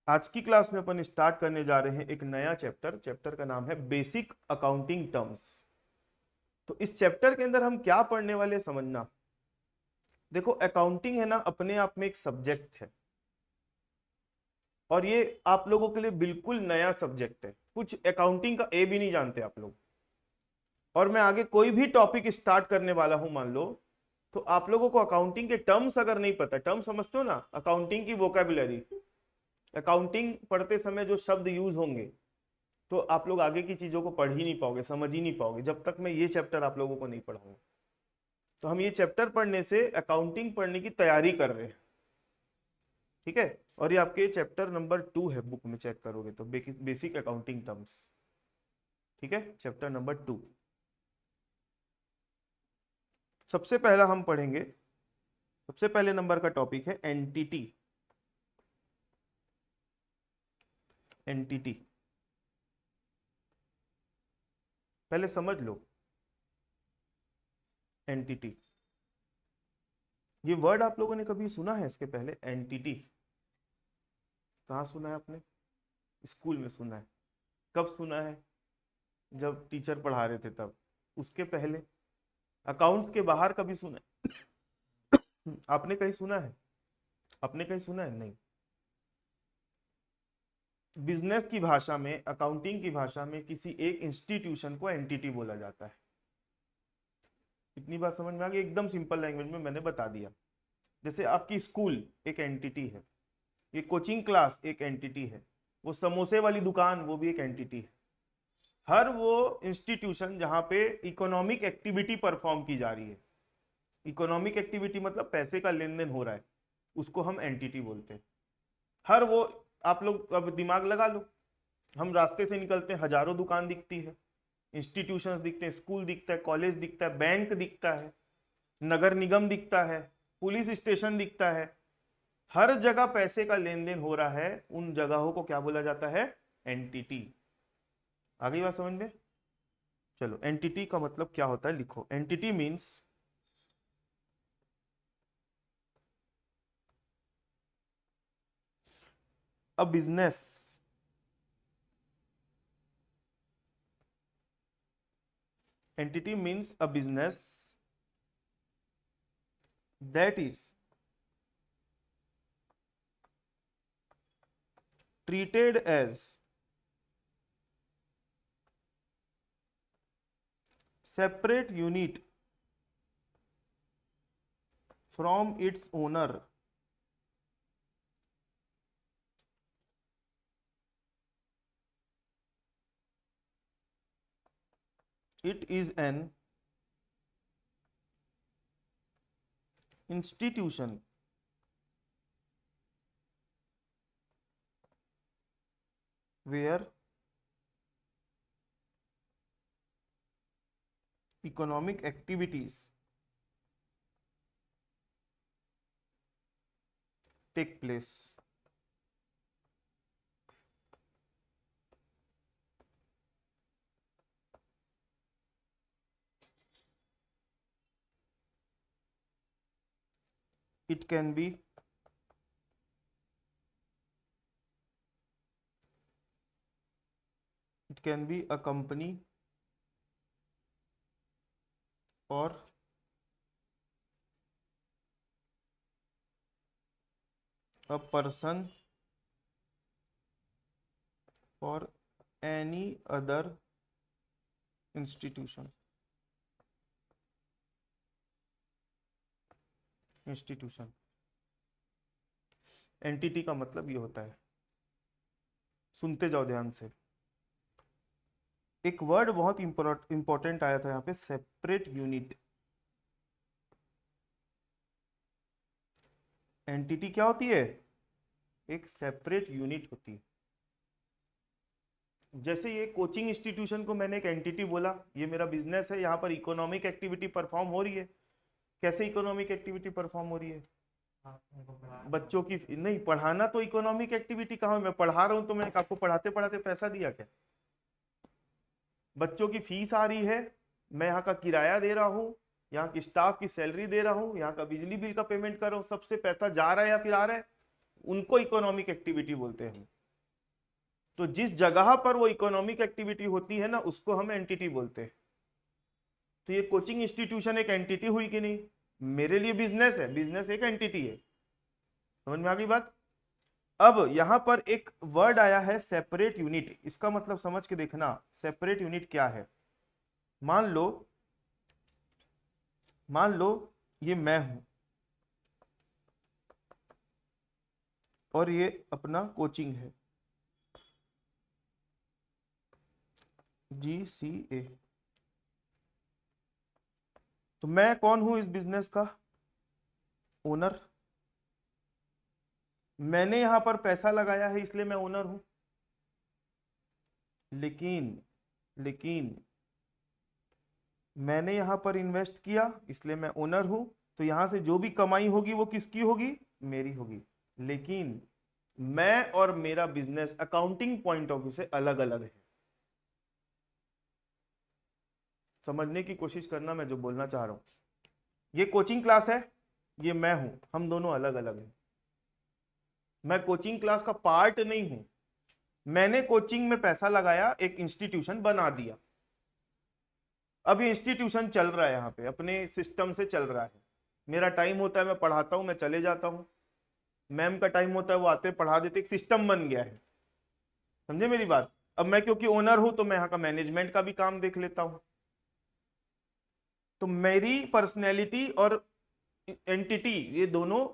आज की क्लास में अपन स्टार्ट करने जा रहे हैं एक नया चैप्टर। चैप्टर का नाम है बेसिक अकाउंटिंग टर्म्स। तो इस चैप्टर के अंदर हम क्या पढ़ने वाले हैं, समझना। देखो, अकाउंटिंग है ना, अपने आप में एक सब्जेक्ट है और ये आप लोगों के लिए बिल्कुल नया सब्जेक्ट है। कुछ अकाउंटिंग का ए भी नहीं जानते आप लोग। और मैं आगे कोई भी टॉपिक स्टार्ट करने वाला हूं, मान लो, तो आप लोगों को अकाउंटिंग के टर्म्स अगर नहीं पता, टर्म समझते हो ना, अकाउंटिंग की वोकेबुलरी, अकाउंटिंग पढ़ते समय जो शब्द यूज होंगे, तो आप लोग आगे की चीजों को पढ़ ही नहीं पाओगे, समझ ही नहीं पाओगे जब तक मैं ये चैप्टर आप लोगों को नहीं पढ़ाऊंगा। तो हम ये चैप्टर पढ़ने से अकाउंटिंग पढ़ने की तैयारी कर रहे हैं, ठीक है। और ये आपके चैप्टर नंबर 2 है, बुक में चेक करोगे तो बेसिक अकाउंटिंग टर्म्स, ठीक है, चैप्टर नंबर 2। सबसे पहला हम पढ़ेंगे, सबसे पहले नंबर का टॉपिक है एंटिटी। एंटिटी पहले समझ लो। एंटिटी, ये वर्ड आप लोगों ने कभी सुना है इसके पहले? एंटिटी कहाँ सुना है आपने? स्कूल में सुना है। कब सुना है? जब टीचर पढ़ा रहे थे तब। उसके पहले अकाउंट्स के बाहर कभी सुना है? आपने कहीं सुना है? आपने कहीं सुना है? नहीं। बिजनेस की भाषा में, अकाउंटिंग की भाषा में किसी एक इंस्टीट्यूशन को एंटिटी बोला जाता है। इतनी बात समझ में आ गई? एकदम सिंपल लैंग्वेज में मैंने बता दिया। जैसे आपकी स्कूल एक एंटिटी है, ये कोचिंग क्लास एक एंटिटी है, वो समोसे वाली दुकान वो भी एक एंटिटी है। हर वो इंस्टीट्यूशन जहां पे इकोनॉमिक एक्टिविटी परफॉर्म की जा रही है, इकोनॉमिक एक्टिविटी मतलब पैसे का लेन देन हो रहा है, उसको हम एंटिटी बोलते हैं। हर वो, आप लोग अब दिमाग लगा लो, हम रास्ते से निकलते हैं, हजारों दुकान दिखती है, इंस्टीट्यूशंस दिखते हैं, स्कूल दिखता है, कॉलेज दिखता है, बैंक दिखता है, नगर निगम दिखता है, पुलिस स्टेशन दिखता है। हर जगह पैसे का लेन देन हो रहा है, उन जगहों को क्या बोला जाता है? एंटिटी। आ गई बात समझ में? चलो, एंटिटी का मतलब क्या होता है लिखो। Entity means a business entity means a business that is treated as separate unit from its owner. It is an institution where economic activities take place. It can be a company or a person or any other institution. Institution, entity का मतलब ये होता है। सुनते जाओ ध्यान से। एक वर्ड बहुत इंपॉर्टेंट आया था यहाँ पे, सेपरेट यूनिट। एंटिटी क्या होती है? एक सेपरेट यूनिट होती है। जैसे ये कोचिंग इंस्टीट्यूशन को मैंने एक एंटिटी बोला, ये मेरा बिजनेस है, यहाँ पर इकोनॉमिक एक्टिविटी परफॉर्म हो रही है। कैसे इकोनॉमिक एक्टिविटी परफॉर्म हो रही है? बच्चों की नहीं, पढ़ाना तो इकोनॉमिक एक्टिविटी कहाँ? मैं पढ़ा रहा हूँ तो मैं आपको पढ़ाते पढ़ाते पैसा दिया क्या? बच्चों की फीस आ रही है, मैं यहाँ का किराया दे रहा हूँ, यहाँ की स्टाफ की सैलरी दे रहा हूँ, यहाँ का बिजली बिल का पेमेंट कर रहा हूँ, सबसे पैसा जा रहा है या फिर आ रहा है? उनको इकोनॉमिक एक्टिविटी बोलते हैं हम। तो जिस जगह पर वो इकोनॉमिक एक्टिविटी होती है ना, उसको हम एंटिटी बोलते हैं। तो ये कोचिंग इंस्टीट्यूशन एक एंटिटी हुई कि नहीं? मेरे लिए बिजनेस है, बिजनेस एक एंटिटी है। समझ में आ गई बात? अब यहां पर एक वर्ड आया है सेपरेट यूनिट, इसका मतलब समझ के देखना, सेपरेट यूनिट क्या है। मान लो, मान लो ये मैं हूं और ये अपना कोचिंग है, GCA। तो मैं कौन हूं इस बिजनेस का? ओनर। मैंने यहां पर पैसा लगाया है इसलिए मैं ओनर हूं। लेकिन लेकिन मैंने यहां पर इन्वेस्ट किया इसलिए मैं ओनर हूं। तो यहां से जो भी कमाई होगी वो किसकी होगी? मेरी होगी। लेकिन मैं और मेरा business accounting point of view से अलग अलग है। समझने की कोशिश करना मैं जो बोलना चाह रहा हूं। ये कोचिंग क्लास है, ये मैं हूं, हम दोनों अलग अलग हैं। मैं कोचिंग क्लास का पार्ट नहीं हूं। मैंने कोचिंग में पैसा लगाया, एक इंस्टीट्यूशन बना दिया। अब ये इंस्टीट्यूशन चल रहा है, यहाँ पे अपने सिस्टम से चल रहा है। मेरा टाइम होता है, मैं पढ़ाता हूं, मैं चले जाता हूं। मैम का टाइम होता है, वो आते पढ़ा देते, एक सिस्टम बन गया है। समझे मेरी बात? अब मैं क्योंकि ओनर हूं तो मैं यहाँ का मैनेजमेंट का भी काम देख लेता हूं। तो मेरी पर्सनैलिटी और एंटिटी ये दोनों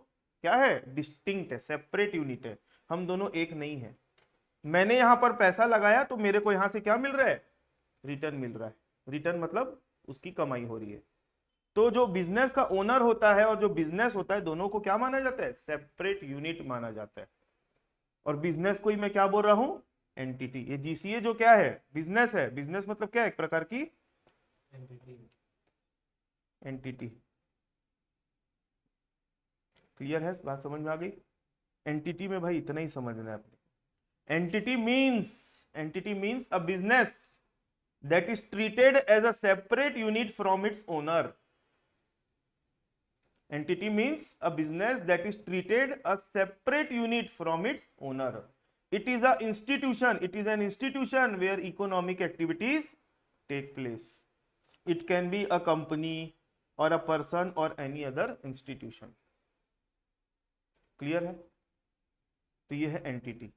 क्या है? डिस्टिंक्ट है, सेपरेट यूनिट है। हम दोनों एक नहीं है। मैंने यहां पर पैसा लगाया तो मेरे को यहां से क्या मिल रहा है? रिटर्न मिल रहा है। रिटर्न मतलब उसकी कमाई हो रही है। तो जो बिजनेस का ओनर होता है और जो बिजनेस होता है, दोनों को क्या माना जाता है? सेपरेट यूनिट माना जाता है। और बिजनेस को ही मैं क्या बोल रहा हूं? एंटिटी। ये GCA जो क्या है? बिजनेस है। बिजनेस मतलब क्या है? एक प्रकार की एंटिटी। क्लियर है? बात समझ में आ गई? एंटिटी में भाई इतना ही समझना है अपने। Entity means a business that is treated as a separate unit from its owner. Entity means a business that is treated a separate unit from its owner. It is a institution. It is an institution where economic activities take place. It can be a company or a person or any other institution. Clear है? तो ये है entity.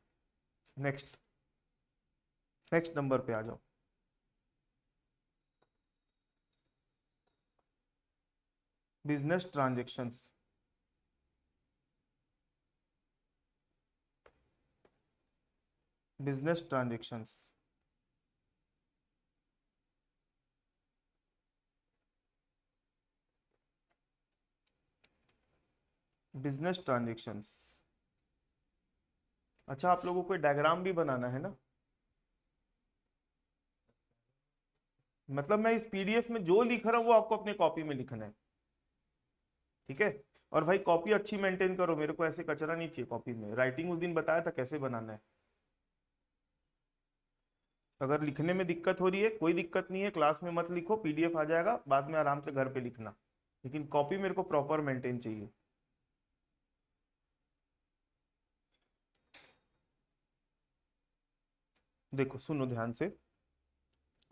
Next number पे आ जाओ। Business transactions. Business transactions business transactions. अच्छा, आप लोगों को डायग्राम भी बनाना है ना? मतलब मैं इस PDF में जो लिख रहा हूं वो आपको अपने कॉपी में लिखना है। ठीक है? और भाई कॉपी अच्छी मेंटेन करो, मेरे को ऐसे कचरा नहीं चाहिए कॉपी में। राइटिंग उस दिन बताया था कैसे बनाना है। अगर लिखने में दिक्कत हो रही है, कोई दिक्कत नहीं है, क्लास में मत लिखो, PDF आ जाएगा, बाद में आराम से घर पे लिखना। लेकिन कॉपी मेरे को प्रॉपर मेंटेन चाहिए। देखो सुनो ध्यान से।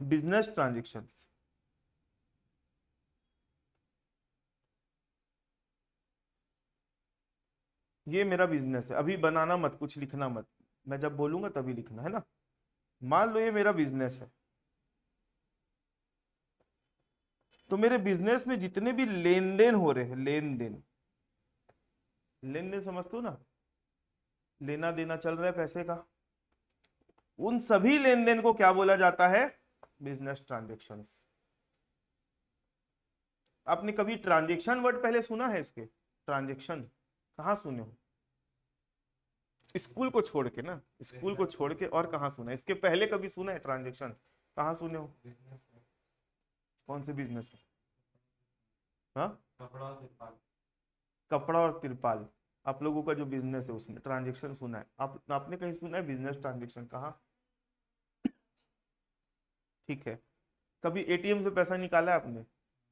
बिजनेस ट्रांजेक्शन्स, ये मेरा बिजनेस है। अभी बनाना मत, कुछ लिखना मत, मैं जब बोलूंगा तभी लिखना है ना। मान लो ये मेरा बिजनेस है। तो मेरे बिजनेस में जितने भी लेन देन हो रहे हैं, लेन देन, लेन देन समझते हो ना? लेना देना चल रहा है पैसे का, उन सभी लेन देन को क्या बोला जाता है? Business transactions. आपने कभी ट्रांजेक्शन वर्ड पहले सुना है? इसके ट्रांजेक्शन कहाँ सुने हो? स्कूल को छोड़ के ना, स्कूल को छोड़ के और कहाँ सुना है? इसके पहले कभी सुना है ट्रांजेक्शन? कहाँ सुने हो? कौन से बिजनेस में? हाँ, कपड़ा और तिरपाल। आप लोगों का जो बिजनेस है उसमें ट्रांजेक्शन सुना है? आपने कहीं सुना है बिजनेस ट्रांजेक्शन? कहाँ? ठीक है। कभी ATM से पैसा निकाला है आपने?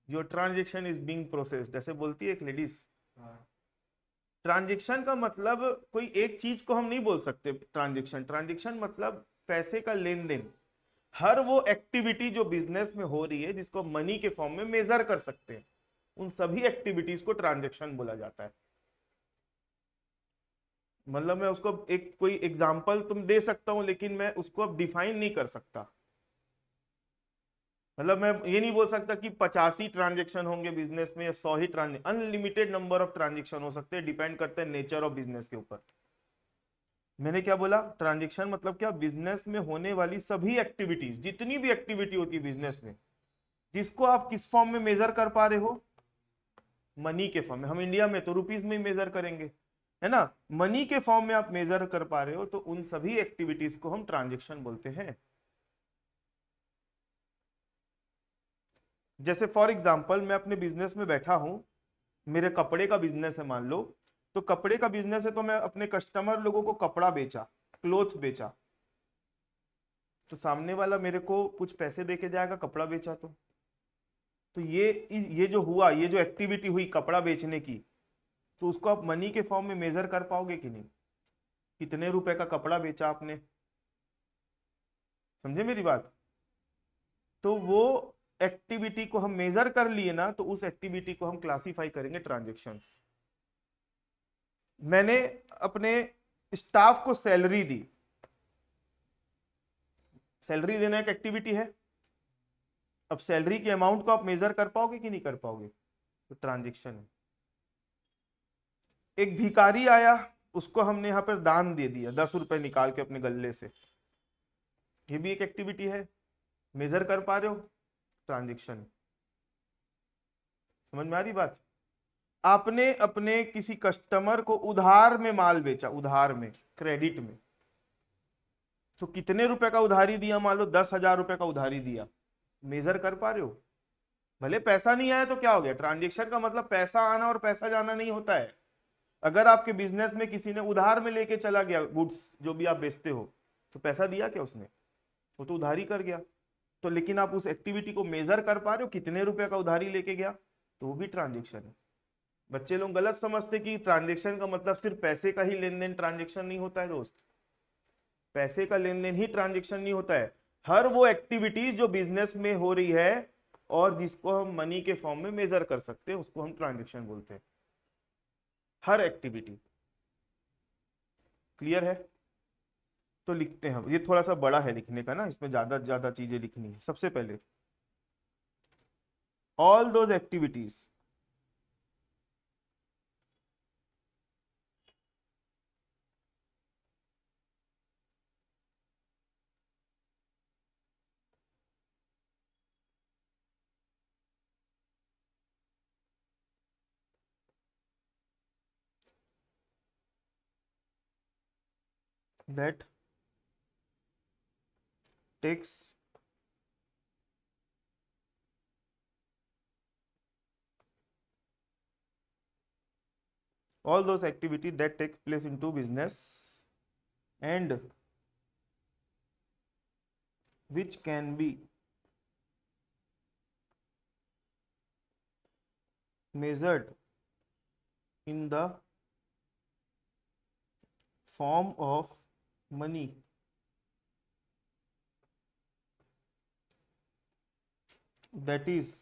Your transaction is being processed, ऐसे बोलती है एक लेडीज। ट्रांजेक्शन का मतलब कोई एक चीज को हम नहीं बोल सकते ट्रांजेक्शन। ट्रांजेक्शन मतलब पैसे का लेन देन, हर वो एक्टिविटी जो बिजनेस में हो रही है जिसको मनी के फॉर्म में मेजर कर सकते हैं, उन सभी एक्टिविटीज को ट्रांजेक्शन बोला जाता है। मतलब मैं उसको एक कोई एग्जांपल तुम दे सकता हूं, लेकिन मैं उसको अब डिफाइन नहीं कर सकता। मतलब मैं ये नहीं बोल सकता कि 85 ट्रांजेक्शन होंगे बिजनेस में या 100 ही transaction. Unlimited number of transaction हो सकते हैं, डिपेंड करते हैं नेचर ऑफ बिजनेस के ऊपर। मैंने क्या बोला, ट्रांजेक्शन मतलब क्या, बिजनेस में होने वाली सभी एक्टिविटीज, जितनी भी एक्टिविटी होती है बिजनेस में, जिसको आप किस फॉर्म में मेजर कर पा रहे हो, मनी के फॉर्म में। हम इंडिया में तो रुपीज में ही मेजर करेंगे, है ना। मनी के फॉर्म में आप मेजर कर पा रहे हो तो उन सभी एक्टिविटीज को हम ट्रांजेक्शन बोलते हैं। जैसे फॉर एग्जांपल मैं अपने बिजनेस में बैठा हूं, मेरे कपड़े का बिजनेस है मान लो, तो कपड़े का बिजनेस है तो मैं अपने कस्टमर लोगों को कपड़ा बेचा, क्लोथ बेचा, तो सामने वाला मेरे को कुछ पैसे देके जाएगा, कपड़ा बेचा तो ये जो हुआ, ये जो एक्टिविटी हुई कपड़ा बेचने की, तो उसको आप मनी के फॉर्म में मेजर कर पाओगे कि नहीं? कितने रुपए का कपड़ा बेचा आपने, समझे मेरी बात? तो वो एक्टिविटी को हम मेजर कर लिए ना, तो उस एक्टिविटी को हम क्लासिफाई करेंगे ट्रांजेक्शन्स। मैंने अपने स्टाफ को सैलरी दी, सैलरी देना एक एक्टिविटी है। अब सैलरी के अमाउंट को आप मेजर कर पाओगे कि नहीं कर पाओगे? तो ट्रांजेक्शन है। एक भिखारी आया, उसको हमने यहां पर दान दे दिया, 10 रुपए निकाल के अपने गल्ले से, ये भी एक एक्टिविटी है। मेजर कर पा रहे हो? ट्रांजेक्शन। समझ में आ रही बात? आपने अपने किसी कस्टमर को उधार में माल बेचा, उधार में, क्रेडिट में, तो कितने रुपए का उधारी दिया? मान लो 10,000 रुपए का उधारी दिया, मेजर कर पा रहे हो? भले पैसा नहीं आया तो क्या हो गया, ट्रांजेक्शन का मतलब पैसा आना और पैसा जाना नहीं होता है। अगर आपके बिजनेस में किसी ने उधार में लेके चला गया गुड्स, जो भी आप बेचते हो, तो पैसा दिया क्या उसने? वो तो उधारी कर गया। तो लेकिन आप उस एक्टिविटी को मेजर कर पा रहे हो, कितने रुपए का उधारी लेके गया, तो वो भी ट्रांजेक्शन है। बच्चे लोग गलत समझते कि ट्रांजेक्शन का मतलब सिर्फ पैसे का ही लेन देन ट्रांजेक्शन नहीं होता है दोस्त। पैसे का लेन देन ही ट्रांजेक्शन नहीं होता है, हर वो एक्टिविटीज जो बिजनेस में हो रही है और जिसको हम मनी के फॉर्म में मेजर कर सकते हैं, उसको हम ट्रांजेक्शन बोलते हैं। हर एक्टिविटी। क्लियर है? तो लिखते हैं, ये थोड़ा सा बड़ा है लिखने का ना, इसमें ज्यादा ज्यादा चीजें लिखनी है। सबसे पहले, all those activities that takes all those activity that takes place into business and which can be measured in the form of money, that is,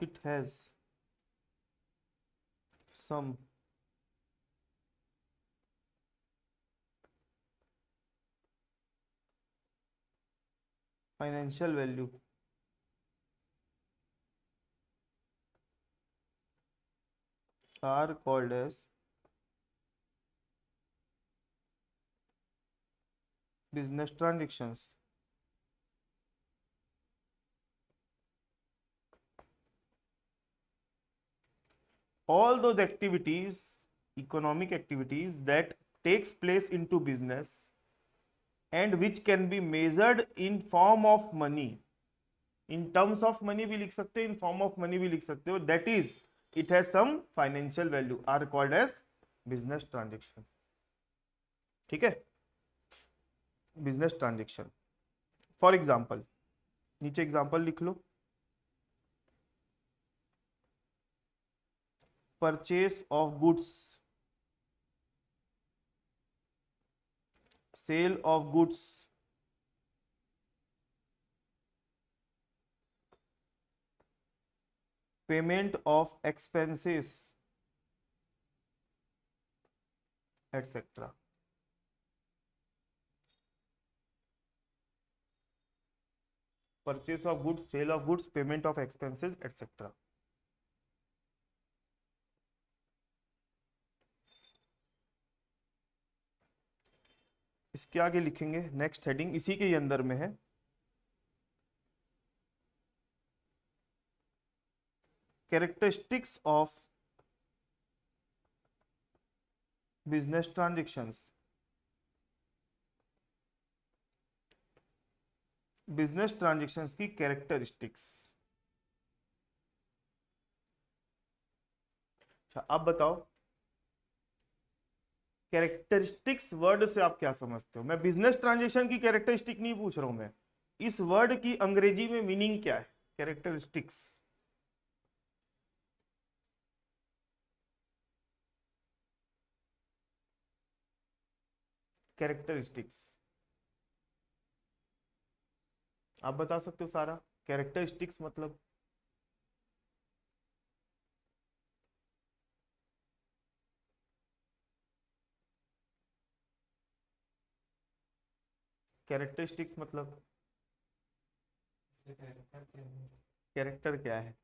it has some financial value, are called as business transactions. All those activities, economic activities that takes place into business and which can be measured in form of money, in terms of money भी लिख सकते हो, in form of money भी लिख सकते हो, that is, it has some financial value, are called as business transaction. ठीक है? Business transaction. फॉर एग्जाम्पल, नीचे एग्जाम्पल लिख लो। Purchase of goods, sale of goods, payment of expenses etcetera. Purchase of goods, sale of goods, payment of expenses etcetera. इसके आगे लिखेंगे next heading इसी के ही अंदर में है, characteristics of business transactions. Business transactions की कैरेक्टरिस्टिक्स। अच्छा अब बताओ, कैरेक्टरिस्टिक्स वर्ड से आप क्या समझते हो? मैं बिजनेस ट्रांजेक्शन की कैरेक्टरिस्टिक नहीं पूछ रहा हूं, मैं इस वर्ड की अंग्रेजी में मीनिंग क्या है? कैरेक्टरिस्टिक्स। कैरेक्टरिस्टिक्स आप बता सकते हो सारा? कैरेक्टरिस्टिक्स मतलब कैरेक्टरिस्टिक्स मतलब कैरेक्टर क्या है?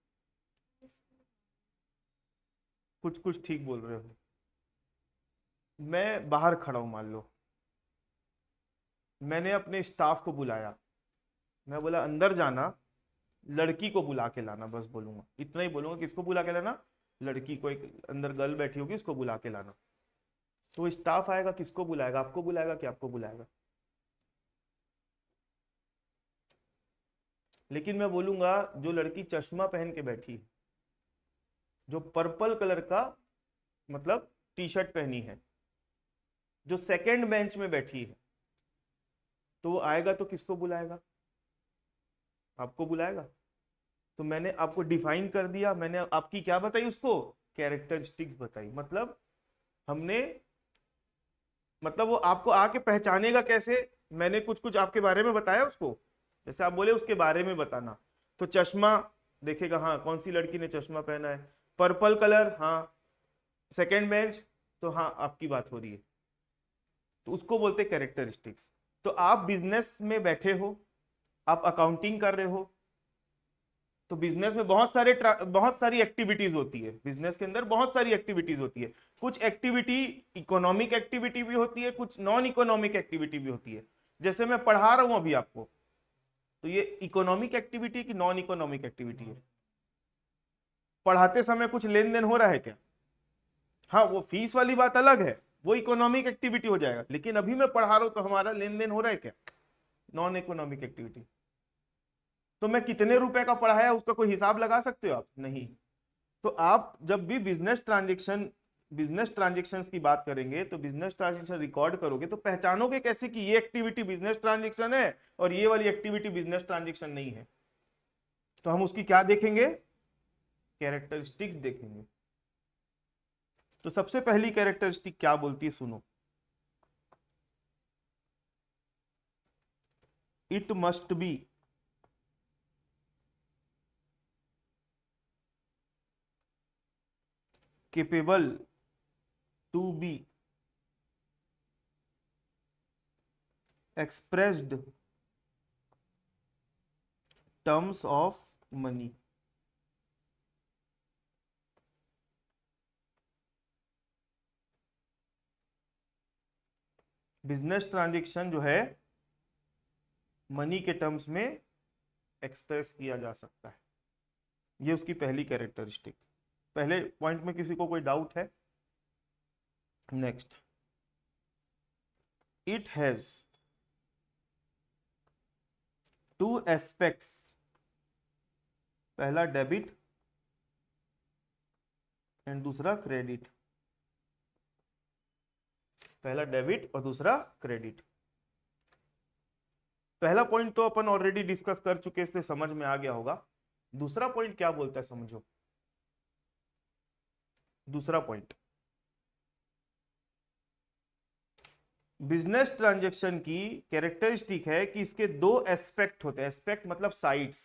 कुछ कुछ ठीक बोल रहे हो। मैं बाहर खड़ा हूं, मान लो मैंने अपने स्टाफ को बुलाया, मैं बोला अंदर जाना, लड़की को बुला के लाना, बस बोलूंगा इतना ही बोलूंगा। किसको बुला के लाना? लड़की को, एक अंदर गर्ल बैठी होगी उसको बुला के लाना। तो स्टाफ आएगा, किसको बुलाएगा? आपको बुलाएगा कि आपको बुलाएगा? लेकिन मैं बोलूंगा जो लड़की चश्मा पहन के बैठी है, जो पर्पल कलर का मतलब टी शर्ट पहनी है, जो सेकंड बेंच में बैठी है, तो वो आएगा तो किसको बुलाएगा? आपको बुलाएगा। तो मैंने आपको डिफाइन कर दिया, मैंने आपकी क्या बताई उसको? कैरेक्टरिस्टिक्स बताई। मतलब हमने, मतलब वो आपको आके पहचानेगा कैसे? मैंने कुछ कुछ आपके बारे में बताया उसको, जैसे आप बोले उसके बारे में बताना, तो चश्मा देखेगा, हाँ कौन सी लड़की ने चश्मा पहना है, पर्पल कलर, हाँ सेकेंड बेंच, तो हाँ आपकी बात हो रही है, तो उसको बोलते कैरेक्टरिस्टिक्स। तो आप बिजनेस में बैठे हो, आप अकाउंटिंग कर रहे हो, तो बिजनेस में बहुत सारी एक्टिविटीज होती है, बिजनेस के अंदर बहुत सारी एक्टिविटीज होती है। कुछ एक्टिविटी इकोनॉमिक एक्टिविटी भी होती है, कुछ नॉन इकोनॉमिक एक्टिविटी भी होती है। जैसे मैं पढ़ा रहा हूं अभी आपको, तो ये इकोनॉमिक एक्टिविटी की नॉन इकोनॉमिक एक्टिविटी है? पढ़ाते समय कुछ लेन देन हो रहा है क्या? हाँ वो फीस वाली बात अलग है, वो इकोनॉमिक एक्टिविटी हो जाएगा, लेकिन अभी मैं पढ़ा रहा हूं तो हमारा लेन देन हो रहा है क्या? Non economic activity. तो मैं कितने रुपए का पढ़ाया उसका कोई हिसाब लगा सकते हो आप? नहीं। तो आप जब भी बिजनेस ट्रांजेक्शन्स की बात करेंगे, तो बिजनेस ट्रांजेक्शन रिकॉर्ड करोगे तो पहचानोगे कैसे कि ये एक्टिविटी बिजनेस ट्रांजेक्शन है और ये वाली एक्टिविटी बिजनेस ट्रांजेक्शन नहीं है? तो हम उसकी क्या देखेंगे? कैरेक्टरिस्टिक्स देखेंगे। तो सबसे पहली कैरेक्टरिस्टिक क्या बोलती है, सुनो। It must be capable to be expressed terms of money। Business transaction जो है मनी के टर्म्स में एक्सप्रेस किया जा सकता है, ये उसकी पहली कैरेक्टरिस्टिक। पहले पॉइंट में किसी को कोई डाउट है? Next, it has two aspects. पहला डेबिट एंड दूसरा क्रेडिट। पहला डेबिट और दूसरा क्रेडिट। पहला पॉइंट तो अपन ऑलरेडी डिस्कस कर चुके, इसलिए समझ में आ गया होगा। दूसरा पॉइंट क्या बोलता है समझो। दूसरा पॉइंट, बिजनेस ट्रांजैक्शन की कैरेक्टरिस्टिक है कि इसके दो एस्पेक्ट होते हैं। एस्पेक्ट मतलब साइड्स।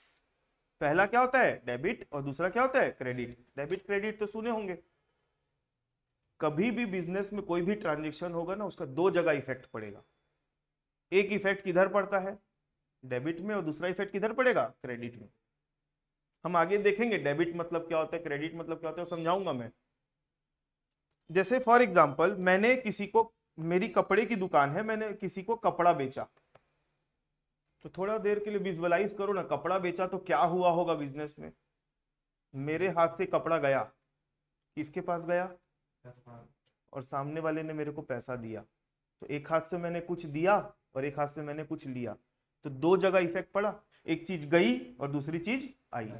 पहला क्या होता है, डेबिट, और दूसरा क्या होता है, क्रेडिट। डेबिट क्रेडिट तो सुने होंगे। कभी भी बिजनेस में कोई भी ट्रांजैक्शन होगा ना, उसका दो जगह इफेक्ट पड़ेगा। एक इफेक्ट किधर पड़ता है, डेबिट में, और दूसरा इफेक्ट किधर पड़ेगा, क्रेडिट में। हम आगे देखेंगे डेबिट मतलब क्या होता है, क्रेडिट मतलब क्या होता है, समझाऊंगा मैं। जैसे फॉर एग्जांपल, मैंने किसी को, मेरी कपड़े की दुकान है, मैंने किसी को कपड़ा बेचा, तो थोड़ा देर के लिए विजुअलाइज करो ना, कपड़ा बेचा तो क्या हुआ होगा बिजनेस में। मेरे हाथ से कपड़ा गया, किसके पास गया, और सामने वाले ने मेरे को पैसा दिया। तो एक हाथ से मैंने कुछ दिया और एक हाथ से मैंने कुछ लिया, तो दो जगह इफेक्ट पड़ा। एक चीज गई और दूसरी चीज आई।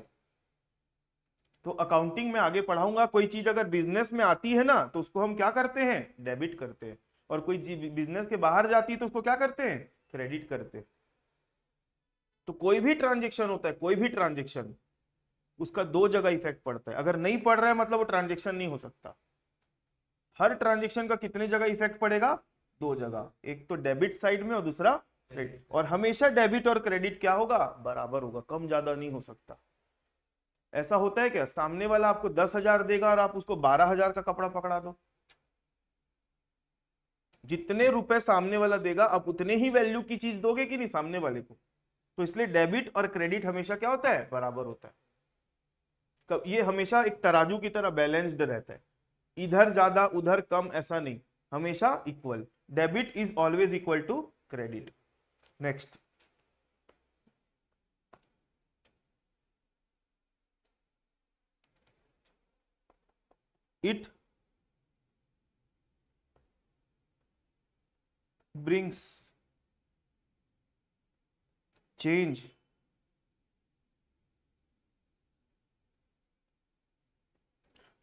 तो अकाउंटिंग में आगे पढ़ाऊंगा, कोई चीज अगर बिजनेस में आती है ना, तो उसको हम क्या करते हैं, डेबिट करते हैं। और कोई चीज बिजनेस के बाहर जाती है तो उसको क्या करते हैं, क्रेडिट करते हैं। तो कोई भी ट्रांजेक्शन होता है, कोई भी ट्रांजेक्शन, उसका दो जगह इफेक्ट पड़ता है। अगर नहीं पड़ रहा है मतलब वो ट्रांजेक्शन नहीं हो सकता। हर ट्रांजेक्शन का कितने जगह इफेक्ट पड़ेगा, दो जगह, एक तो डेबिट साइड में और दूसरा क्रेडिट। और हमेशा डेबिट और क्रेडिट क्या होगा, बराबर होगा, कम ज्यादा नहीं हो सकता। ऐसा होता है क्या, सामने वाला आपको 10,000 देगा और आप उसको 12,000 का कपड़ा पकड़ा दो। जितने रुपए सामने वाला देगा आप उतने ही वैल्यू की चीज दोगे कि नहीं सामने वाले को। तो इसलिए डेबिट और क्रेडिट हमेशा क्या होता है, बराबर होता है। ये हमेशा एक तराजू की तरह बैलेंस्ड रहता है, इधर ज्यादा उधर कम ऐसा नहीं, हमेशा equal. Debit is always equal to credit. Next, it brings change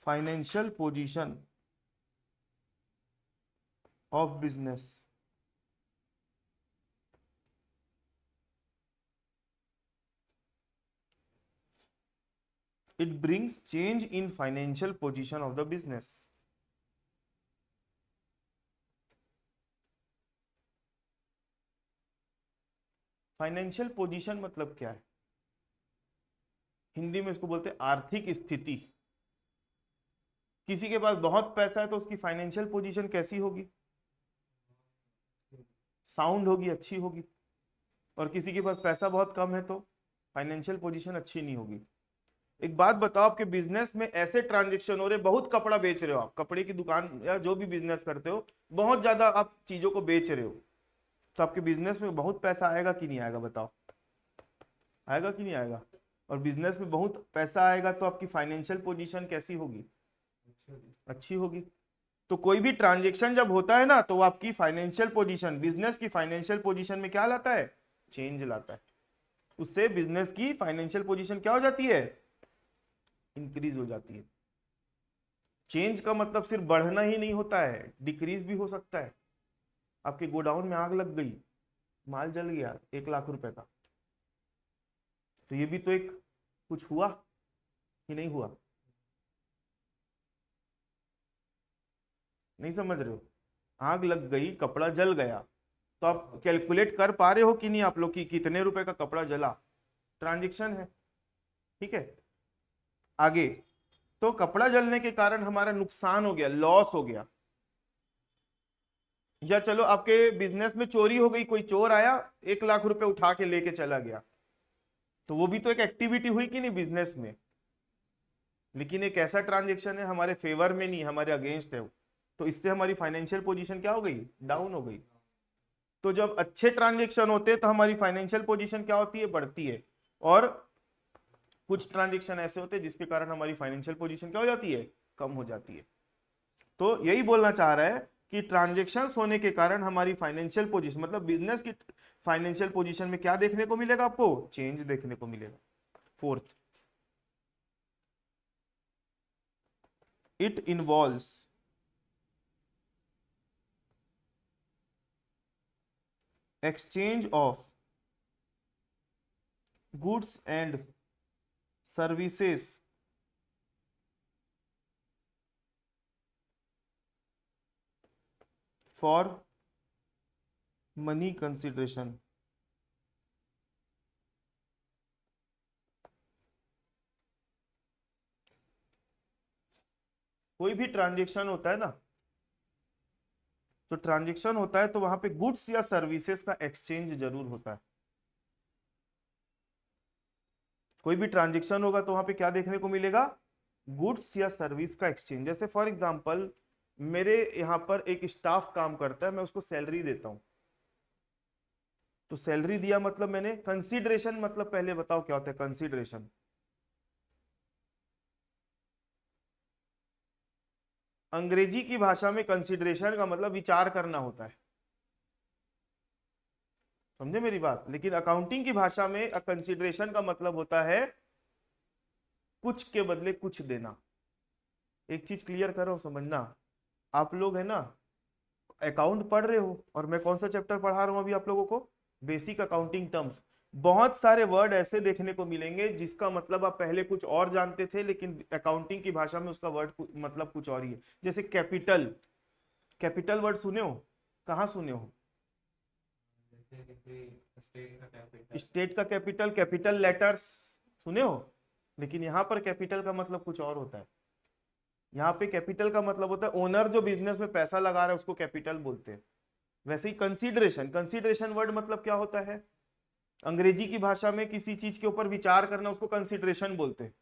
financial position of business. It brings change in financial position of the business. Financial position मतलब क्या है, हिंदी में इसको बोलते हैं आर्थिक स्थिति। किसी के पास बहुत पैसा है तो उसकी फाइनेंशियल पोजीशन कैसी होगी, साउंड होगी, अच्छी होगी। और किसी के पास पैसा बहुत कम है तो फाइनेंशियल पोजीशन अच्छी नहीं होगी। एक बात बताओ, आपके बिजनेस में ऐसे ट्रांजेक्शन हो रहे, बहुत कपड़ा बेच रहे हो आप, कपड़े की दुकान या जो भी बिजनेस करते हो, बहुत ज्यादा आप चीजों को बेच रहे हो, तो आपके बिजनेस में बहुत पैसा आएगा कि नहीं आएगा, बताओ, आएगा कि नहीं आएगा। और बिजनेस में बहुत पैसा आएगा तो आपकी फाइनेंशियल पोजीशन कैसी होगी, अच्छी होगी। तो कोई भी ट्रांजेक्शन जब होता है ना, तो वो आपकी फाइनेंशियल पोजीशन, बिजनेस की फाइनेंशियल पोजीशन में क्या लाता है, चेंज लाता है। उससे बिजनेस की फाइनेंशियल पोजीशन क्या हो जाती है, इंक्रीज हो जाती है। चेंज का मतलब सिर्फ बढ़ना ही नहीं होता है, डिक्रीज भी हो सकता है। आपके गोडाउन में आग लग गई, माल जल गया 1 लाख रुपए का, तो ये भी तो एक कुछ हुआ कि नहीं हुआ, नहीं समझ रहे हो। आग लग गई, कपड़ा जल गया, तो आप कैलकुलेट कर पा रहे हो कि नहीं आप लोग की कितने रुपए का कपड़ा जला, ट्रांजेक्शन है, ठीक है। आगे, तो कपड़ा जलने के कारण हमारा नुकसान हो गया, लॉस हो गया। या चलो आपके बिजनेस में चोरी हो गई, कोई चोर आया 1 लाख रुपए उठा के लेके चला गया, तो वो भी तो एक एक्टिविटी हुई कि नहीं बिजनेस में। लेकिन एक ऐसा ट्रांजेक्शन है हमारे फेवर में नहीं, हमारे अगेंस्ट है, तो इससे हमारी फाइनेंशियल पोजीशन क्या हो गई, डाउन हो गई। तो जब अच्छे ट्रांजेक्शन होते हैं तो हमारी फाइनेंशियल पोजीशन क्या होती है, बढ़ती है। और कुछ ट्रांजेक्शन ऐसे होते हैं जिसके कारण हमारी फाइनेंशियल पोजीशन क्या हो जाती है, कम हो जाती है। तो यही बोलना चाह रहा है कि ट्रांजेक्शन्स होने के कारण हमारी फाइनेंशियल पोजीशन, मतलब बिजनेस की फाइनेंशियल पोजीशन में क्या देखने को मिलेगा, आपको चेंज देखने को मिलेगा। Fourth, it involves exchange of goods and services for money consideration. कोई भी ट्रांजेक्शन होता है ना, तो ट्रांजेक्शन होता है तो वहां पे गुड्स या सर्विसेज का एक्सचेंज जरूर होता है। कोई भी ट्रांजेक्शन होगा तो वहां पे क्या देखने को मिलेगा, गुड्स या सर्विस का एक्सचेंज। जैसे फॉर एग्जांपल मेरे यहाँ पर एक स्टाफ काम करता है, मैं उसको सैलरी देता हूँ, तो सैलरी दिया मतलब मैंने कंसीडरेशन, मतलब पहले बताओ क्या होता है कंसीडरेशन। अंग्रेजी की भाषा में कंसीडरेशन का मतलब विचार करना होता है, समझे मेरी बात। लेकिन अकाउंटिंग की भाषा में कंसीडरेशन का मतलब होता है कुछ के बदले कुछ देना। एक चीज क्लियर करो समझना, आप लोग है ना अकाउंट पढ़ रहे हो, और मैं कौन सा चैप्टर पढ़ा रहा हूं अभी आप लोगों को, बेसिक अकाउंटिंग टर्म्स। बहुत सारे वर्ड ऐसे देखने को मिलेंगे जिसका मतलब आप पहले कुछ और जानते थे, लेकिन अकाउंटिंग की भाषा में उसका वर्ड मतलब कुछ और ही है। जैसे कैपिटल, कैपिटल वर्ड सुने हो, कहाँ सुने हो? स्टेट का कैपिटल, कैपिटल लेटर्स सुने हो, लेकिन यहां पर कैपिटल का मतलब कुछ और होता है। यहाँ पे कैपिटल का मतलब होता है ओनर जो बिजनेस में पैसा लगा रहा है उसको कैपिटल बोलते हैं। वैसे ही कंसीडरेशन, कंसीडरेशन वर्ड मतलब क्या होता है, अंग्रेजी की भाषा में किसी चीज के ऊपर विचार करना उसको कंसीडरेशन बोलते हैं।